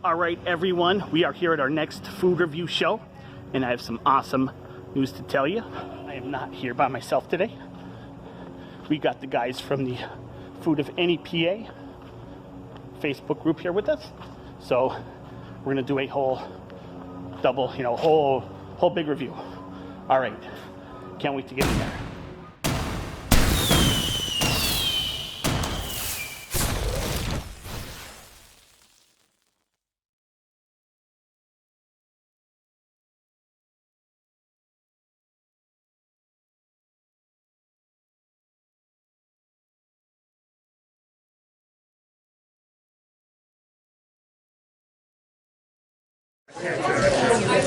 All right, everyone, we are here at our next food review show, and I have some awesome news to tell you. I am not here by myself today. We got the guys from the Food of NEPA Facebook group here with us. So we're gonna do a whole double, whole big review. All right, can't wait to get in there.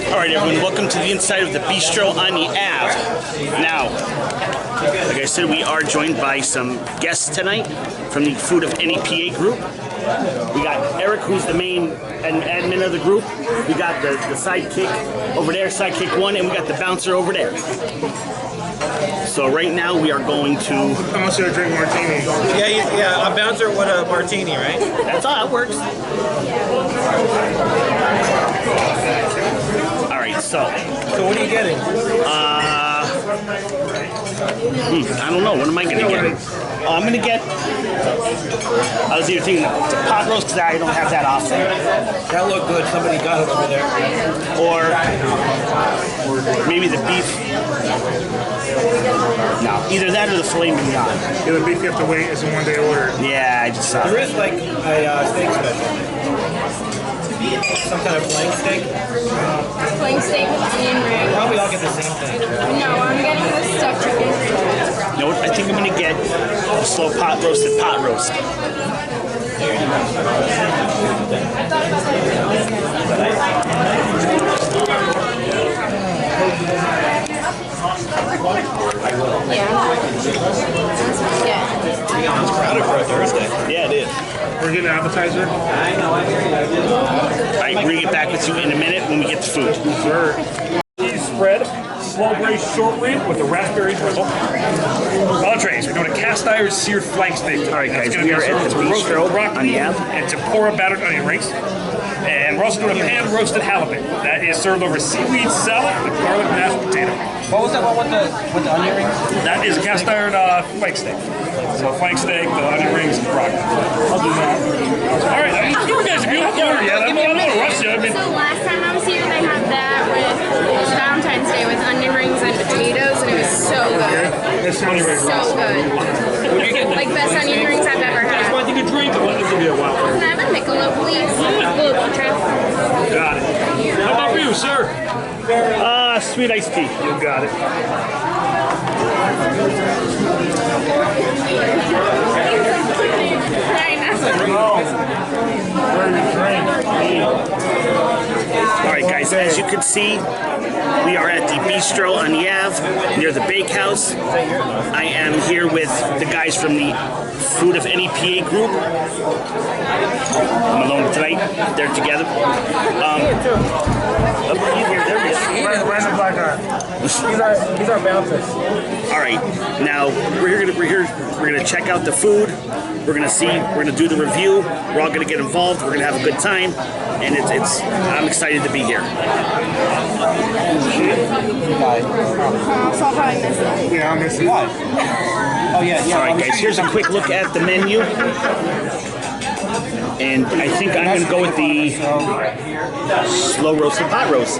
All right, everyone, welcome to the inside of the Bistro on the Ave. Now, like I said, we are joined by some guests tonight from the Food of NEPA group. We got Eric, who's the main admin of the group. We got the sidekick over there, sidekick one, and we got the bouncer over there. So right now we are going to... I'm also going to drink martini. Yeah, a bouncer with a martini, right? That's how it works. All right, so what are you getting? I don't know. What am I going to get? I'm going to get... I was either thinking it's a pot roast because I don't have that often. That looked good. Somebody got it over there. Or maybe the beef. No, either that or the filet mignon. Yeah, the beef you have to wait is a one-day order. Yeah, I just saw There it. is like a steak special. Some kind of flank steak. Flank steak with onion ring. Probably all get the same thing. No, I'm getting the stuffed chicken. You know what? I think I'm going to get a slow pot roasted pot roast. It's crowded for a Thursday. Yeah, it is. We're getting an appetizer. I bring it back with you in a minute when we get the food. Sure. Cheese spread, slow braised short rib with a raspberry drizzle. Entrees, we're doing a cast iron seared flank steak. All right, It's guys, gonna we be are at served the with roasted Bistro broccoli on the Ave. and tempura battered onion rings. And we're also doing a pan roasted halibut that is served over seaweed salad with garlic mashed potato. What was that one with the onion rings? That is a cast iron flank steak. So flank steak, the onion rings, and broccoli. I'll do that. All right, you guys, if you don't order yet, I'm not going to rush you. I mean, So last time I was here, they had that with Valentine's Day with onion rings and potatoes, and it was so good. That sounds right. So good. Like best onion rings I've ever had. I think a drink. Let me give you a while. Can I have a Michelob, please? Michelob Ultra. Got it. How about for you, sir? Sweet iced tea. You got it. Very nice. All right, guys, as you can see, we are at the Bistro on the Ave near the Bakehouse. I am here with the guys from the Food of NEPA group. I'm alone tonight. They're together. There he is. Random black guy. These are bouncers. All right, now we're gonna check out the food. We're gonna do the review. We're all gonna get involved. We're gonna have a good time, and I'm excited to be here. So I'll probably miss it. Yeah, I'm missing. Why? Oh yeah. All right, guys. Here's a quick look at the menu, and I think I'm gonna go with the slow roasted pot roast.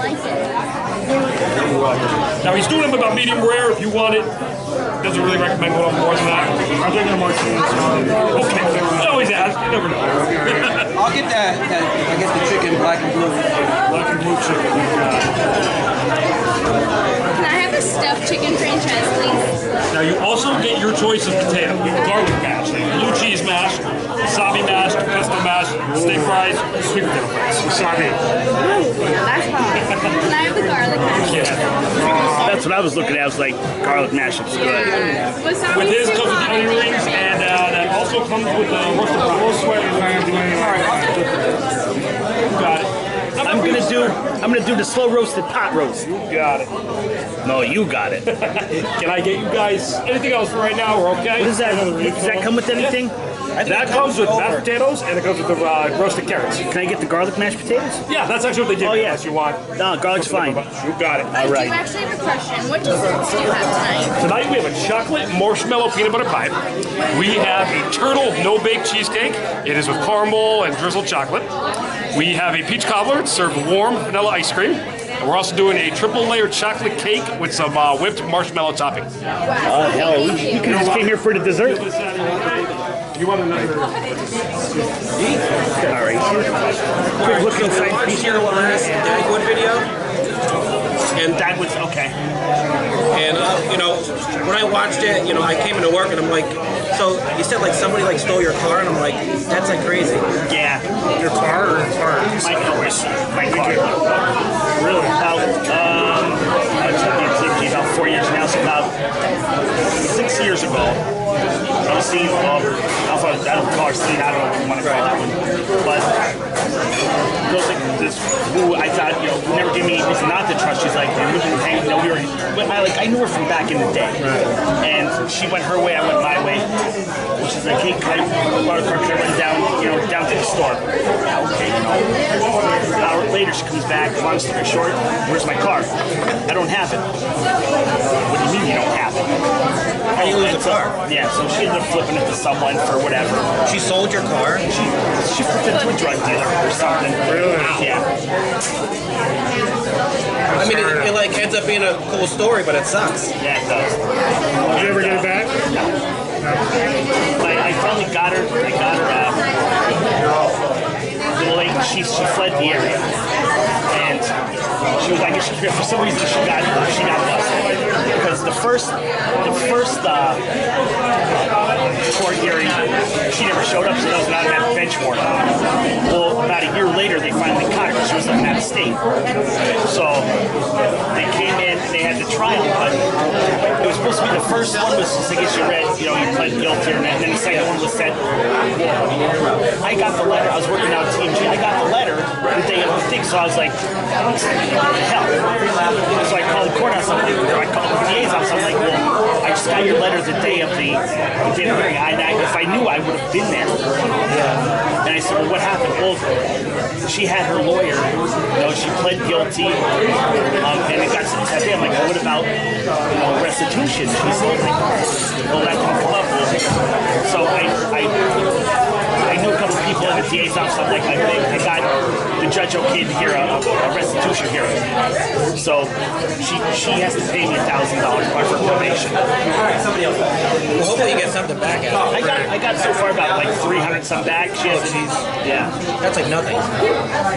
Now he's doing them about medium rare if you want it. Doesn't really recommend going more than that. I'm drinking a martini. Okay. You always ask. You never know. I'll get that I guess the chicken black and blue. Black and blue chicken. Can I have a stuffed chicken franchise, please? Now you also get your choice of potato. You have garlic mash, blue cheese mash, wasabi mash, pesto mash, steak fries, sweet potato fries. Wasabi. That's hot. Can I have the garlic mash? Yeah. That's what I was looking at. I was like, garlic mash looks good. Wasabi's With his too comes with the hot. onion rings, and that also comes with the roasted broccoli. We'll sweat if I do anything. You got it. I'm gonna do the slow roasted pot roast. You got it. No, you got it. Can I get you guys anything else for right now? We're okay. What is that? Does that come with anything? That comes with mashed potatoes and it comes with the roasted carrots. Can I get the garlic mashed potatoes? Yeah, that's actually what they give Oh, you yeah. unless you want. No, garlic's fine. You got it. I do right. actually have a question. What desserts do you have tonight? Tonight we have a chocolate marshmallow peanut butter pie. We have a turtle no-bake cheesecake. It is with caramel and drizzled chocolate. We have a peach cobbler served with warm vanilla ice cream. And we're also doing a triple layered chocolate cake with some whipped marshmallow topping. Hell, we could have just came here for the dessert. You want another? All right. Quick look inside the Bistro. Deadwood video. And That was okay. And you know, when I watched it, you know, I came into work and I'm like, so you said like somebody like stole your car, and I'm like, that's like crazy. Yeah. Your car or your car? My car. Really? About, about 4 years now, so about 6 years ago, I was seeing, I don't call her scene, I don't know what you want to call that one, but girls like this, who I thought, you know, never gave me reason not to trust. She's like, we I knew her from back in the day, and she went her way, I went my way. Well, she's like, hey, can I borrow a car? Can I run down, down to the store? Yeah, okay, An hour later, she comes back, long story short, where's my car? I don't have it. What do you mean you don't have it? How do you lose a car? Yeah, so she ended up flipping it to someone for whatever. She sold your car? She flipped it to a drug dealer or something. Really? Yeah. I mean, it like ends up being a cool story, but it sucks. Yeah, it does. Did you ever get it back? I finally got her. I got her a little late. She fled the area, and she was. I guess for some reason she got busted because the first court hearing she never showed up, so there was an automatic bench warrant. Well, about a year later they finally caught her because she was living out of state. So they came in and they had the trial, but it was supposed to be the first one was just, I guess you read, you pled guilty, and then the second one was said. I got the letter. I was working out at TMG. I got the letter the day of the thing, so I was like, what the hell? So I called the courthouse. I called the DA's office. I'm like, well, I just got your letter the day of the hearing. If I knew, I would have been there. And I said, well, what happened? Well, she had her lawyer. She pled guilty, and it got to that day. I'm like, well, what about restitution? She said, well, that didn't come up. So I knew a couple of people in the DA's office. I'm like, I got the judge okayed to hear a restitution hearing. So she has to pay me $1,000 for probation. Well, hopefully you get something back out of it. I got so far about like 300 some back. She has yeah. That's like nothing.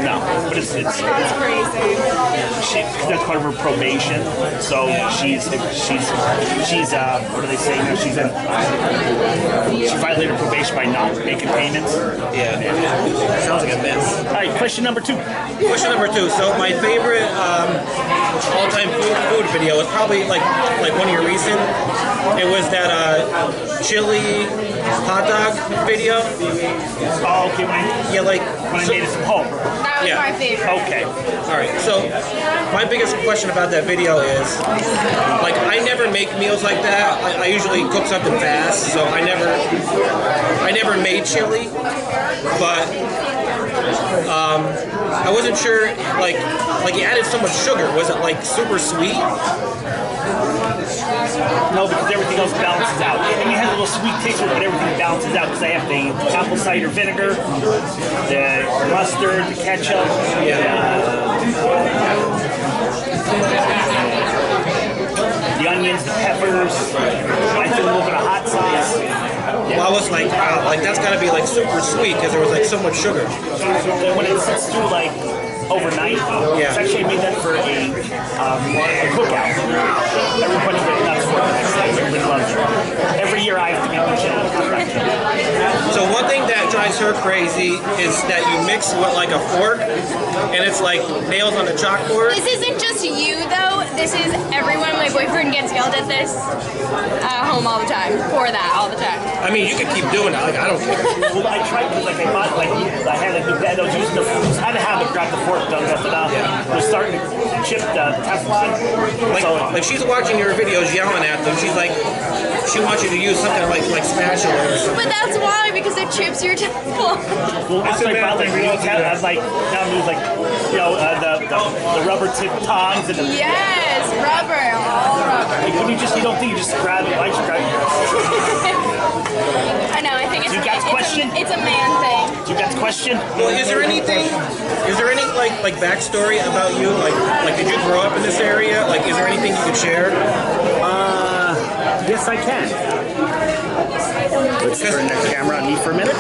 No, but it's That's crazy. that's part of her probation. So she's what do they say? She violated probation by not making payments. Yeah. Sounds like a mess. All right, question number 2. Question number 2. So my favorite all-time food video was probably like one of your recent. It was that chili hot dog video. Oh, okay. Yeah, like When I made it from home. That was Yeah. my favorite. Okay. all right. So my biggest question about that video is, like, I never make meals like that. I usually cook something fast, so I never made chili, but I wasn't sure. Like you added so much sugar. Was it like super sweet? No, because everything else balances out. I mean, it has a little sweet taste to it, but everything balances out because I have the apple cider vinegar, the mustard, the ketchup, the onions, the peppers. I threw a little bit of hot sauce. Well, I was like that's gotta be like super sweet because there was like so much sugar. Then when it sits through like overnight, it's actually made that for a cookout. Everybody went nuts for it. Everybody loves it. Every year I have to make the chili. So one thing that drives her crazy is that you mix with like a fork, and it's like nails on a chalkboard. This isn't just you though. This is everyone. My boyfriend gets yelled at this home all the time. For that all the time. I mean, you could keep doing it. Like, I don't care. Well, I tried because I bought I had like the bed. I was using the. I had to have it. Got the fork done. Got it up. They're starting to chip the Teflon. Like she's watching your videos, yelling at them. She's like, she wants you to use something like spatula or something. But that's why, because it chips your tongue. Well, it's like, bad thing we don't do that. like now there's like the rubber tip tongs and the. Yes, rubber, all rubber. Like, when you don't think you just grab it. I just grab it. I know. I think it's You got the question? It's a man thing. You got the question? Well, is there any like backstory about you? Like did you grow up in this area? Like, is there anything you could share? Yes, I can. Let's turn the camera on me for a minute.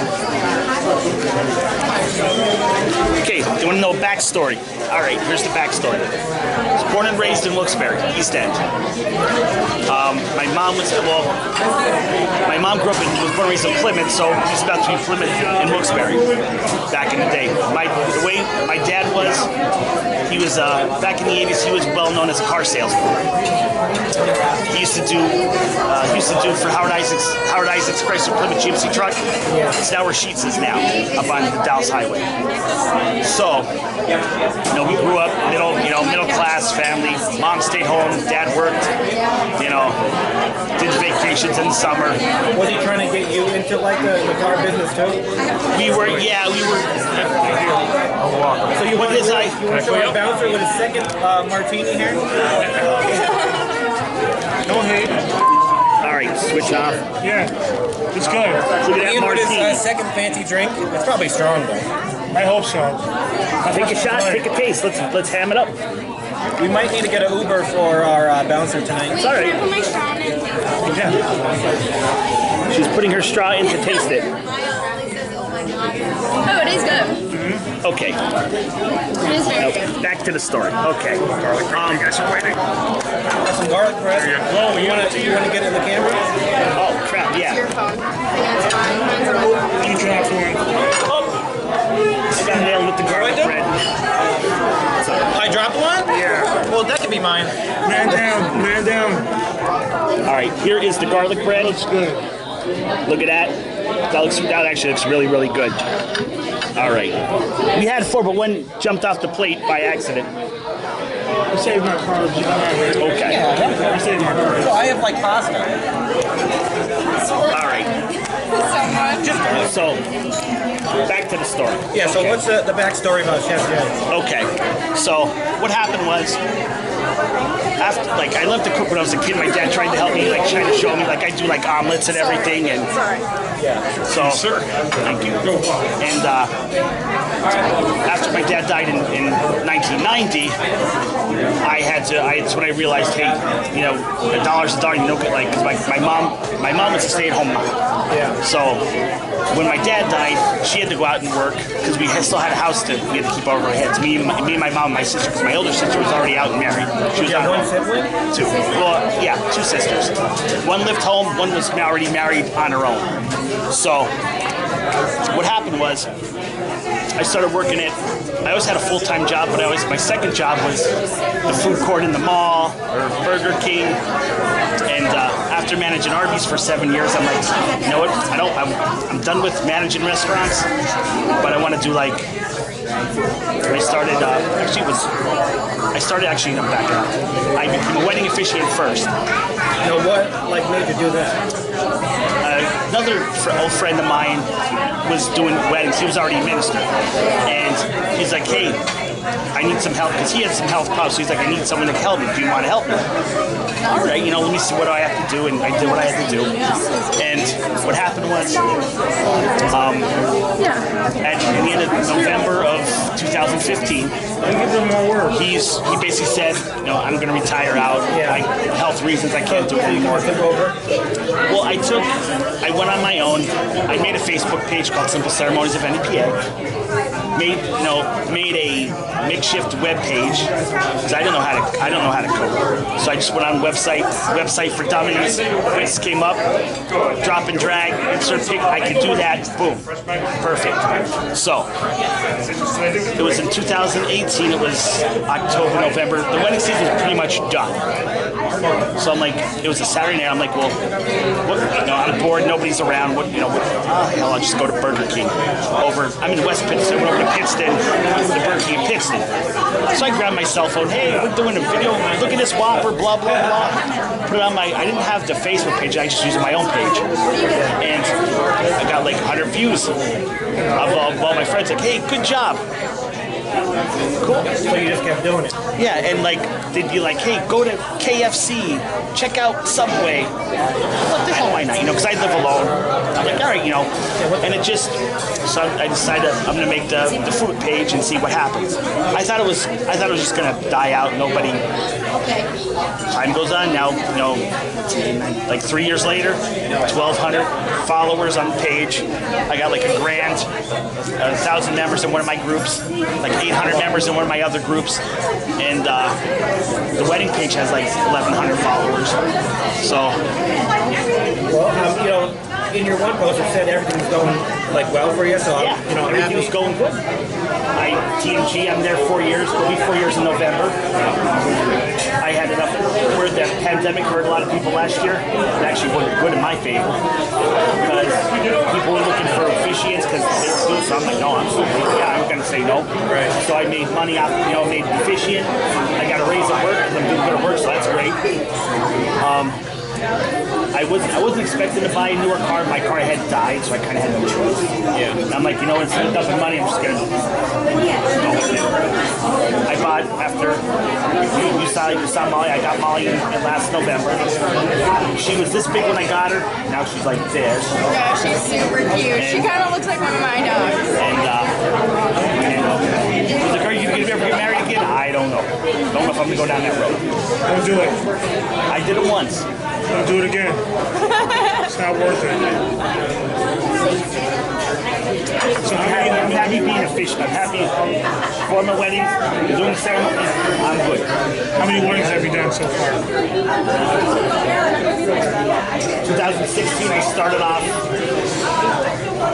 Okay, you want to know backstory? All right, here's the backstory. I was born and raised in Wilkes-Barre, East End. My mom was my mom was born and raised in Plymouth, so it was about to be Plymouth in Wilkes-Barre back in the day. The way my dad was, he was back in the 80s. He was well known as a car salesman. He used to do for Howard Isaac's Chrysler Plymouth GMC truck. It's now where Sheetz is now, up on the Dallas Highway. So, we grew up middle class family. Mom stayed home, dad worked. Did vacations in the summer. Was he trying to get you into like the car business too? We were. So you want to show our bouncer with a second martini here? Don't hate. All right, switch off. Yeah, it's good. Look at that Ian with his martini. second fancy drink. It's probably strong though. I hope so. Take a shot, take a taste. Let's ham it up. We might need to get an Uber for our bouncer tonight. Wait, all can right. I put my straw in? Yeah. She's putting her straw in to taste it. Oh, it is good. Okay, It is very good. back to the story. Okay. Some garlic bread. Well, You want to get in the camera? Oh crap! Your Yeah. phone. That's fine. Mine's on my phone. you dropped one. I got nailed with the garlic do? bread. I dropped one? Yeah. Well, that could be mine. Man down. Man down. All right, here is the garlic bread. Looks good. Look at that. That actually looks really, really good. All right. We had four, but one jumped off the plate by accident. I saved my carbs. Okay. I saved my carbs. Well, I have like pasta. All right. So, back to the story. Yeah, so Okay. what's the backstory about Chef Jay? Okay, so what happened was, after I loved to cook when I was a kid. My dad tried to help me, trying to show me, I do omelets and everything, and so thank you. And after my dad died in 1990, it's when I realized, hey, a dollar's a dollar. Cause my mom was a stay-at-home mom. Yeah. So when my dad died, she had to go out and work because we still had a house we had to keep over our heads. Me and my mom and my sister, because my older sister was already out and married. She was You have on her one own. sibling? Two. Well, yeah, two sisters. One lived home, one was already married on her own. So what happened was, I started working I always had a full-time job, but my second job was the food court in the mall or Burger King. And after managing Arby's for 7 years, I'm like, you know what? I'm done with managing restaurants, but I want to do I became a wedding officiant first. What made you do that? Another old friend of mine was doing weddings. He was already a minister. And he's like, hey, I need some help, because he had some health problems. So he's like, I need someone to help me. Do you want to help me? All right, let me see what I have to do. And I did what I had to do. And what happened was, at the end of November of 2015, he basically said, I'm going to retire out. Health reasons, I can't do it anymore. Well, I went on my own. I made a Facebook page called Simple Ceremonies of NEPA. Made a makeshift web page because I don't know how to code. So I just went on website for dummies. This came up, drop and drag, insert pic. I could do that. Boom, perfect. So it was in 2018. It was October, November. The wedding season was pretty much done. So I'm like, it was a Saturday night. I'm like, well, what, I'm bored. Nobody's around. Hell, I'll just go to Burger King. I'm in West Pittston. I went over to Pittston, the Burger King in Pittston. So I grabbed my cell phone. Hey, we're doing a video. Look at this Whopper. Blah blah blah. Put it on I didn't have the Facebook page. I just used my own page, and I got like 100 views of all my friends. Like, hey, good job. Cool. So you just kept doing it. Yeah, and like they'd be like, "Hey, go to KFC, check out Subway." What the hell, why not? Because I live alone. I'm like, all right, and it just. So I decided I'm gonna make the food page and see what happens. I thought it was just gonna die out. Nobody. Time goes on now. Like 3 years later, 1,200 followers on the page. I got like 1,000 members in one of my groups, like 800 members in one of my other groups, and the wedding page has like 1,100 followers. So, well, in your one post, it said everything's going like well for you. So yeah, I'm happy. everything's going good. TMG, I'm there 4 years. It'll be 4 years in November. I had enough word that pandemic hurt a lot of people last year. It actually worked good in my favor because people were looking for officiants because they were doing something. I'm like, no, I'm going to say no. Right. So I made money off, made officiant. I got a raise at work because I'm doing good at work, so that's great. I wasn't expecting to buy a newer car. My car had died, so I kind of had no choice. Yeah. And I'm like, instead of dumping money, I'm just gonna go with it. I bought after you saw Molly. I got Molly in last November. She was this big when I got her. Now she's like this. Yeah, she's super cute. She kind of looks like one of my dogs. And I was like, are you gonna ever get married again? I don't know. Don't know if I'm gonna go down that road. Don't do it. I did it once. Don't do it again. It's not worth it. So I'm happy being official. I'm happy for my wedding, doing the ceremony. I'm good. How many weddings have you done so far? 2016, I started off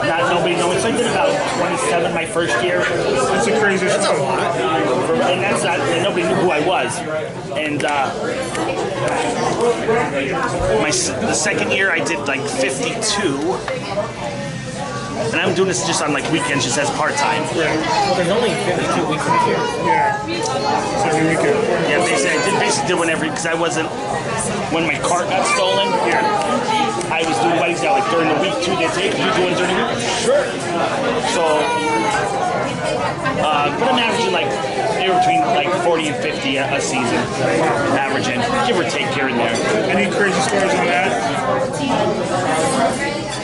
not nobody knowing. So I did about 27 my first year. That's a crazy stuff. And that's not, and nobody knew who I was. And the second year I did like 52. And I'm doing this just on like weekends, just as part-time. Well, there's only 52 weeks in a year. Yeah. It's every weekend. Yeah, basically did whenever, because I wasn't, when my car got stolen, I was doing weddings now, like during the week too. They say, could you do it during the week? Sure. So, but I'm averaging like, anywhere between like 40 and 50 a season, averaging, give or take here and there. Any crazy stories on that?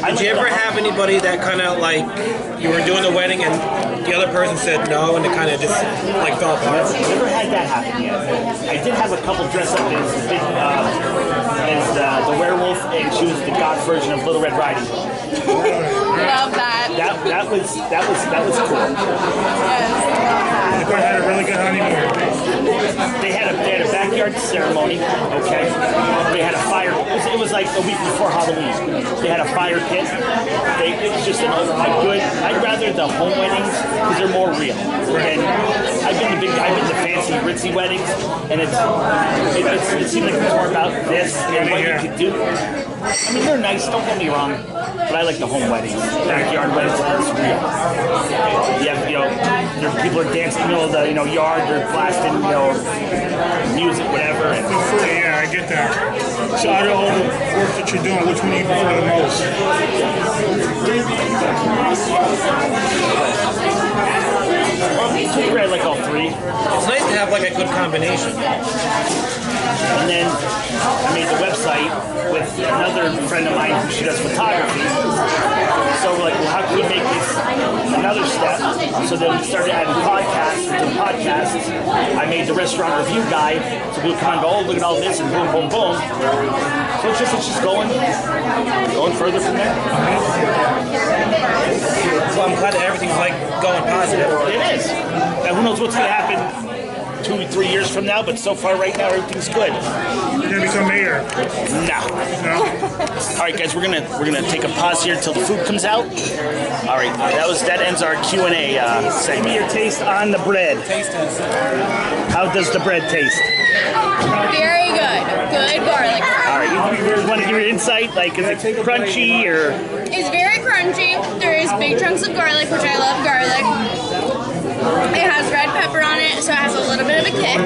Did you ever have anybody that kind of like, you were doing the wedding and the other person said no and it kind of just like fell apart? Never had that happen yet. I did have a couple dress up as the werewolf, and she was the god version of Little Red Riding Hood. Love that. That was cool. You guys had a really good honeymoon. They had a backyard ceremony. Okay. They had a fire. It was like a week before Halloween. They had a fire pit. It was just a good. I'd rather the home weddings because they're more real. And I've been to fancy ritzy weddings, and it seemed like it was more about this and what you could do. I mean, they're nice. Don't get me wrong, but I like the home weddings, backyard weddings. It's real. Yeah, people are dancing in the middle of the yard. They're blasting music, whatever. And Yeah, I get that. So out of all the work that you're doing, which one do you prefer the most? I like all three. It's nice to have like a good combination. And then I made the website with another friend of mine who does photography. So we're like, well, how can we make this another step? So then we started adding podcasts. I made the restaurant review guide, so people come and go, oh, look at all this, and boom, boom, boom. So it's just going further from there. Well, I'm glad that everything's like going positive. It is. And who knows what's going to happen 2-3 years from now, but so far right now everything's good. You're gonna become mayor. No. No? All right, guys, we're gonna take a pause here until the food comes out. All right, that ends our Q&A segment. Give me your taste on the bread. Taste test. How does the bread taste? Very good. Good garlic. All right, you want to give your insight? Like, is it crunchy or? It's very crunchy. There is big chunks of garlic, which I love garlic. It has red pepper on it, so it has a little bit of a kick,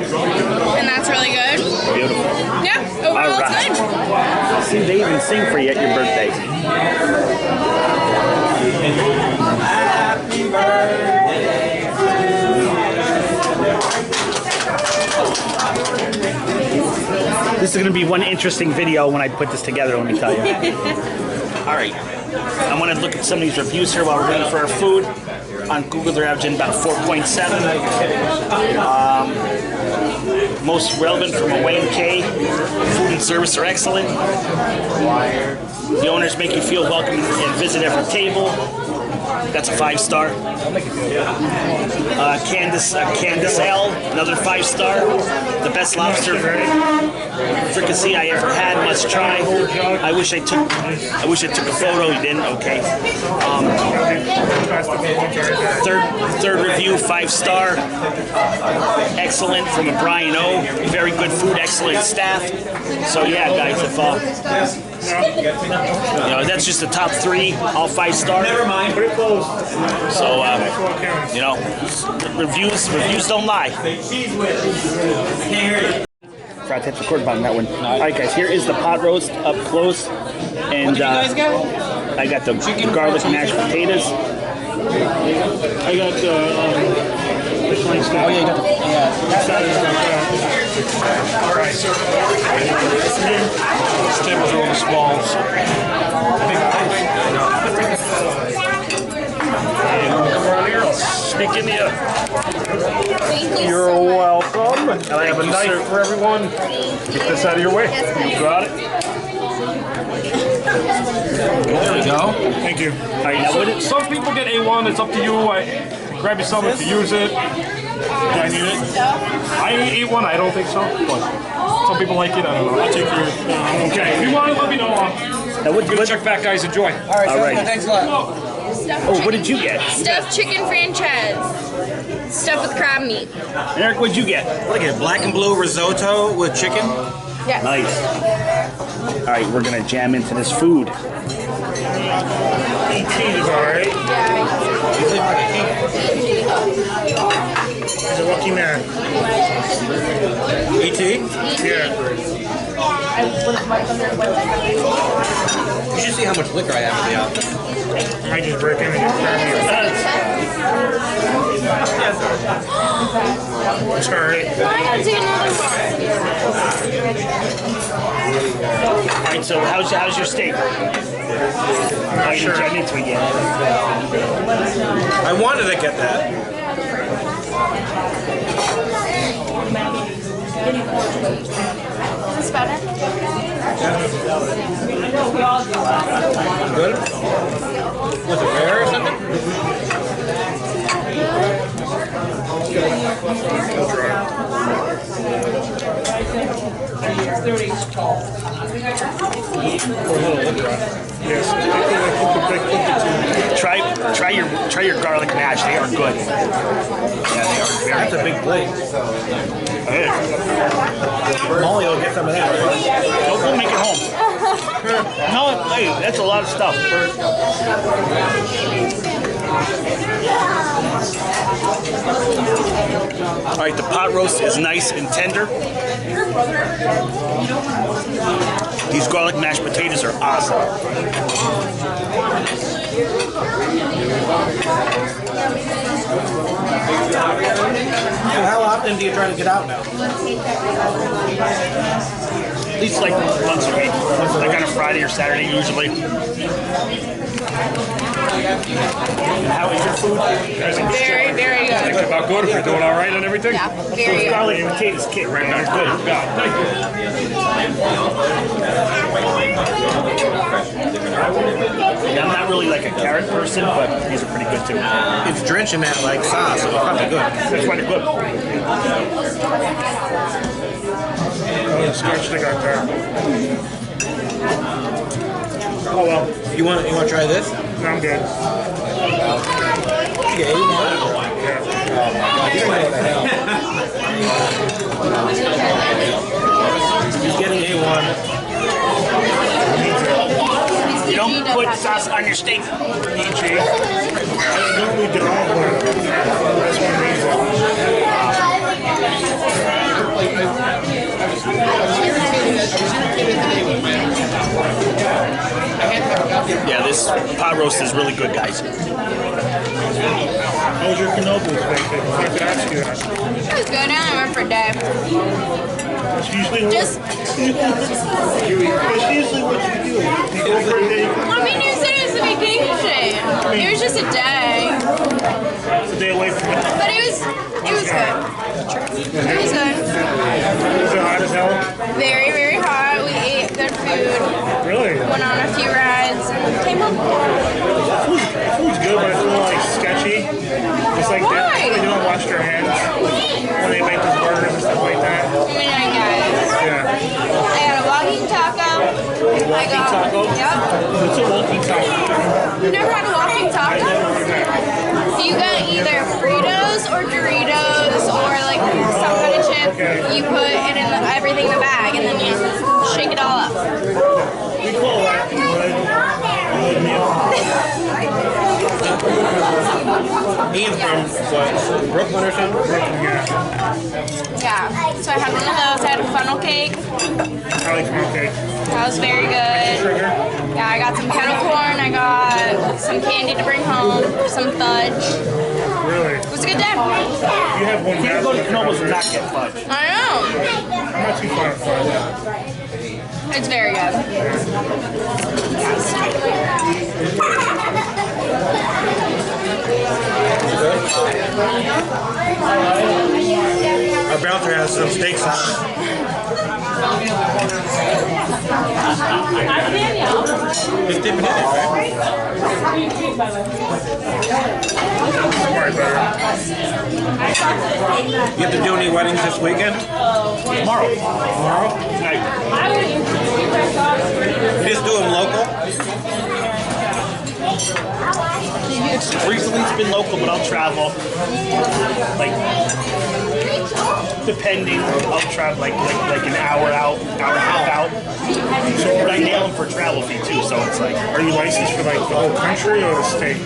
and that's really good. Beautiful. Yeah, overall it's good. See, they even sing for you at your birthday. Happy birthday. This is going to be one interesting video when I put this together, let me tell you. All right. I want to look at some of these reviews here while we're waiting for our food. On Google, they're averaging about 4.7. Most relevant from a Wayne K. Food and service are excellent. The owners make you feel welcome and visit every table. That's a 5-star. Candace L, another 5-star. The best lobster fricassee I ever had. Must try. I wish I took a photo. You didn't. Okay. Third review, 5-star. Excellent from a Brian O. Very good food, excellent staff. So yeah, guys, if that's just the top 3, all 5-star. Never mind. Put it close. So reviews don't lie. Forgot to hit the record button on that one. All right, guys, here is the pot roast up close, and What did you guys get? I got the garlic mashed potatoes. I got the plain steak. Oh yeah, you got the This table's really small. So. Sneak into you. You're welcome. And I have a knife for everyone. Get this out of your way. You got it. There we go. Thank you. All right, now what is, Some people get A1. It's up to you. Grab you some if you use it. Do I need it? I ate one. I don't think so. But some people like it. I don't know. I'll take yours. Okay. If you want it, let me know. now what, Give it a check back, guys. Enjoy. All right. All right. Thanks a lot. oh, what did you get? Stuffed chicken franchise. Stuffed with crab meat. Eric, what'd you get? What did I get? Black and blue risotto with chicken. Yes. Nice. All right, we're gonna jam into this food. 18 is all right. He's a lucky man. ET? Yeah. You should see how much liquor I have in the office. I just break in and get It's all right. All right, so how's your steak? Oh, you didn't jam into it yet. I wanted to get that. Is this better? Good? Was it rare or something? Try your garlic mash. They are good. Yeah, they are very. That's a big plate. Molly will get some of that. Don't go make it home. No, hey, that's a lot of stuff. All right, the pot roast is nice and tender. These garlic mashed potatoes are awesome. How often do you try to get out now? At least like once a week. Like on a Friday or Saturday usually. And how is your food? Very, very good. Think about good. If you're doing all right and everything. Yeah, Those very good. garlic and potatoes kick right now. Good. Thank you. Yeah, I'm not really like a carrot tart person, but these are pretty good too. It's drenching that like sauce, so it's probably good. That's why they're good. Oh, the scotch they got there. Oh well, You want to try this? no, I'm good. Yeah, you want it? He's getting A1. You don't put sauce on your steak. EG. I normally don't, but that's one Yeah, this pot roast is really good, guys. How was your canola steak? I forgot to ask you that. It was good. I only went for a day. That's usually what, Just, that's usually what you do. You go for a day, I mean, you said it was a vacation. It was just a day. it's a day away from it. But it was good. It was good. Is it hot as hell? Very, very hot. We ate good food. Really? Went on a few rides and came home. Food's good, but it's a little like sketchy. It's like Why? they don't wash their hands when they make those burgers and stuff like that. I mean, I got it. Yeah. I got a walking taco. Walking taco? Yep. What's a walking taco? You never had a walking taco? So you got either Fritos or Doritos or like some kind of chip. You put it in everything in the bag and then you shake it all up. We call that good meal. Ian's from what, Brooklyn or something? Yeah. Yeah. So I had one of those. I had a funnel cake. I like funnel cake. That was very good. Sugar? Yeah, I got some kettle corn. I got some candy to bring home. Some fudge. Really? It was a good day. You have one You can go to basket. Canomas and not get fudge. I know. I'm not too far from it. It's very good. Our bouncer has some steak sauce. Just dip it in it, right? Probably better. You have to do any weddings this weekend? Tomorrow. Tonight. You just do them local? Recently it's been local, but I'll travel. Like, depending, I'll travel like an hour out, hour and a half out. So but I nail them for travel fee too, so it's like, Are you licensed for like the whole country or the state?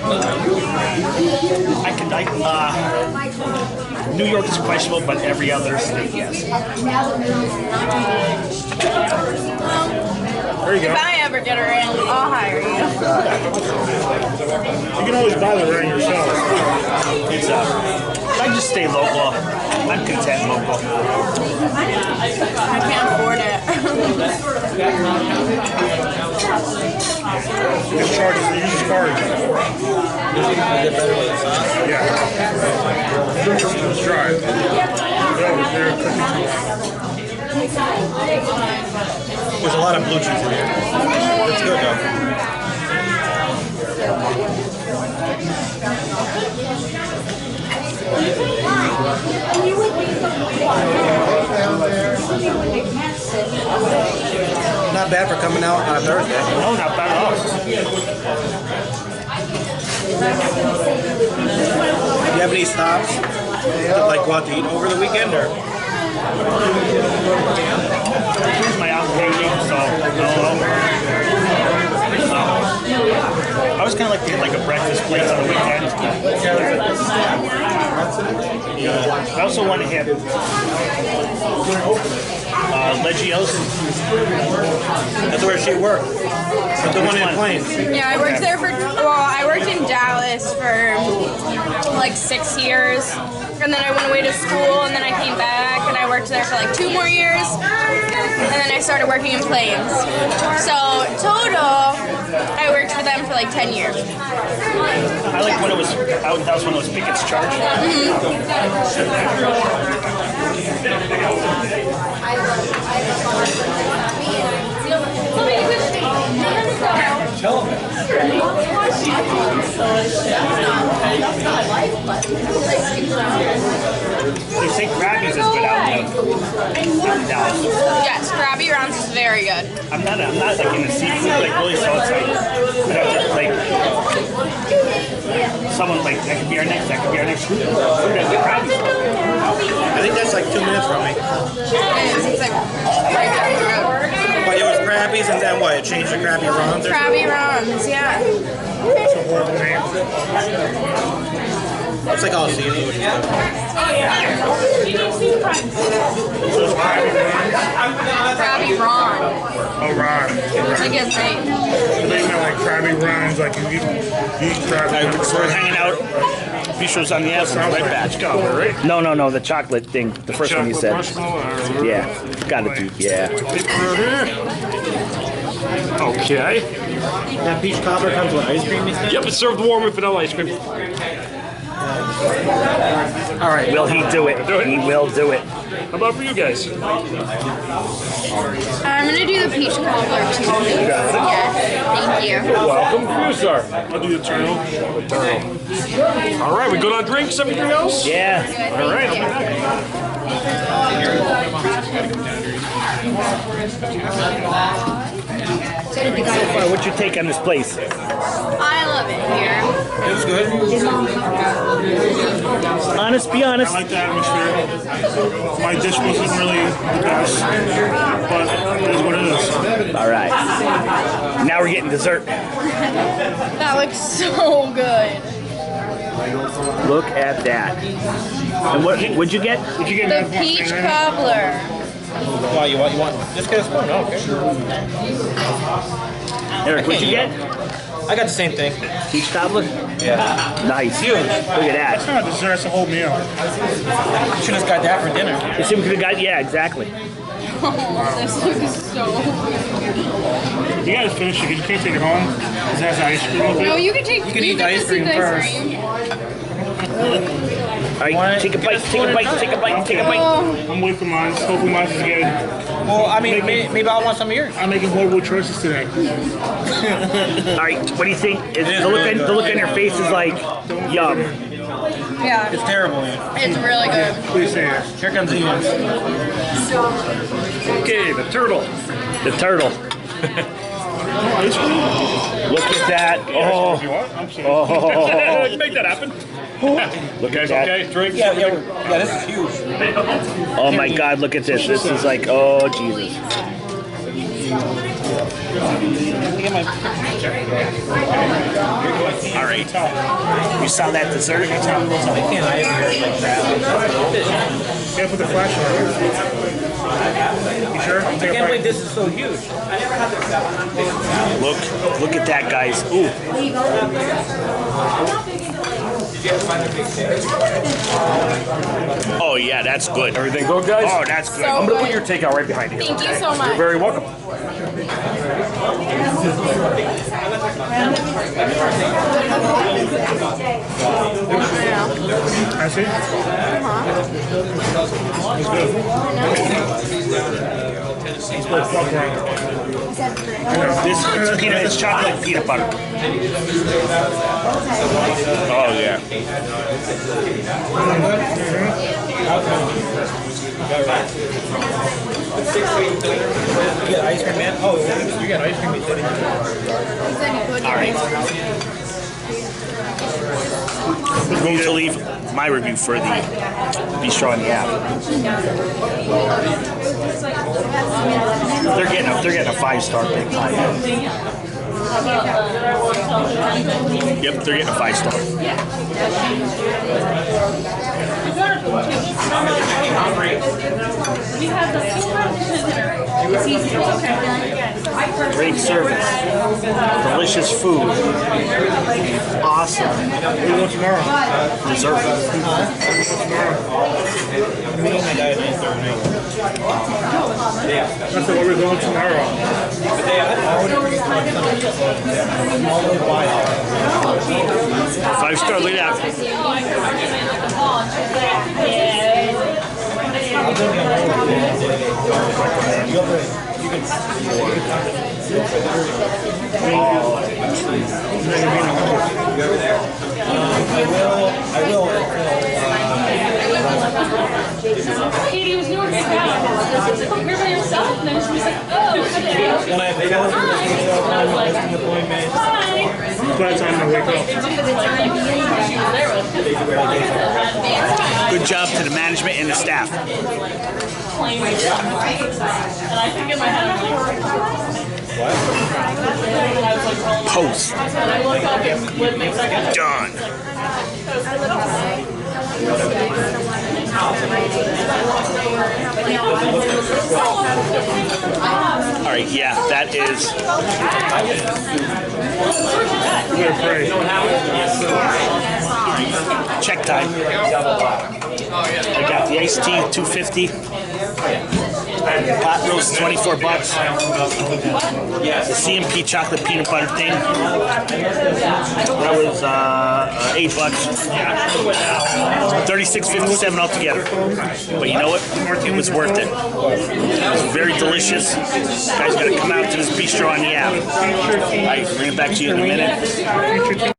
New York is questionable, but every other state, yes. There you go. If I ever get her in, I'll hire you. You can always buy the ring yourself. It's I just stay local. I'm content local. I can't afford it. Just charges, you use cards. Yeah. Let's try it. They're cooking. There's a lot of blue cheese in here. It's good though. Not bad for coming out on a Thursday. No, not bad at all. Do you have any stops to like go out to eat over the weekend or? Here's my out dating, so I was kind of like to get like a breakfast place on the weekend. I also want to hit Legio's. That's where she worked. But the one in Plains. Yeah, I worked there I worked in Dallas for like 6 years. And then I went away to school, and then I came back, and I worked there for like 2 more years. And then I started working in Plains. So total, I worked for them for like 10 years. I like when it was that was when it was Pickett's charge. They say Krabby's is good out in Dallas. Yes, Krabby Rounds is very good. I'm not like into seafood, like really, so it's like, like someone like that could be our next food. Krabby. I think that's like 2 minutes from me. It is. It's like right down the road. But it was Krabby's and then what? It changed to Krabby Runs? Krabby Rounds, yeah. It's a horrible name. It's like all seafood. So it's Krabby Runs. Krabby Ron. Oh, Ron. It's like his name. They meant like Krabby Runs, like you eat Krabby Runs. We're hanging out. Bistro's on the ass. Red Batch. Right? No, the chocolate thing. The first one you said. Marshmallow. Yeah, gotta do. Yeah. Okay. That peach cobbler comes with ice cream, you said? Yep, it's served warm with vanilla ice cream. All right. Will he do it? He will do it. How about for you guys? I'm gonna do the peach cobbler too. Yes, thank you. Welcome. You, sir. I'll do the turtle. All right, we good on drinks? Everything else? Yeah. All right, I'll be So far, what's your take on this place? I love it here. It was good. Be honest. I like the atmosphere. My dish wasn't really the best, but it is what it is. All right. Now we're getting dessert. That looks so good. Look at that. And what'd you get? Did you get The that one peach thing? cobbler. Why, you want? Just get a spoon. Oh, okay. Eric, what'd you get? I got the same thing. Peach cobbler? Yeah. Nice. Look at that. It's not a dessert, it's a whole meal. You should have got that for dinner. You see, we could have got, yeah, exactly. Oh, this looks so good. You gotta finish it because you can't take it home. Because it has ice cream with No, it. you can take. You can eat the ice cream first. All right, take a bite, take a bite, take a bite, take a bite. I'm waiting for mine. Hopefully mine is good. Well, I mean, maybe I want some of yours. I'm making horrible choices today. All right, what do you think? The look on your face is like, yum. Yeah, It's terrible, man. it's really good. Please say it. Here comes Ian. Okay, the turtle. The turtle. Ice cream? Look at that. If Oh, you want, I'm sorry. You make that happen. look at Guys, that. okay? Drinks? Yeah, this is huge. Oh my God, look at this. This is like, oh Jesus. All right. You saw that dessert? I can't hide here like that. You gotta put the flash on. You sure? I can't believe this is so huge. Look at that, guys. Ooh. Oh yeah, that's good. Everything good, guys? Oh, that's good. So I'm going to put good. your takeout right behind you. Thank you so much. You're very welcome. I see. It's good. Fuck wrong. It's chocolate peanut butter. Oh yeah. You got ice cream, man? Oh, you got ice cream, you said. All right. I'm going to leave my review for the Bistro on the app. They're getting a 5-star big pie. Yep, they're getting a 5-star. Great service. Delicious food. Awesome. We go tomorrow. Dessert. That's where we're going tomorrow. 5-star, look at that. will until. Katie was doing good now. You're by yourself, and then she was like, oh, okay. When I have to go to the appointment. By the time I wake up. Good job to the management and the staff. And I think in my head, I'm like, Post. I look up and what makes I get Done. All right, yeah, that is. Check time. I got the iced tea, $2.50. Pot roast, $24. The CMP chocolate peanut butter thing. That was $8. $36.57 altogether. But you know what? It was worth it. It was very delicious. You guys got to come out to this bistro on the app. All right, bring it back to you in a minute.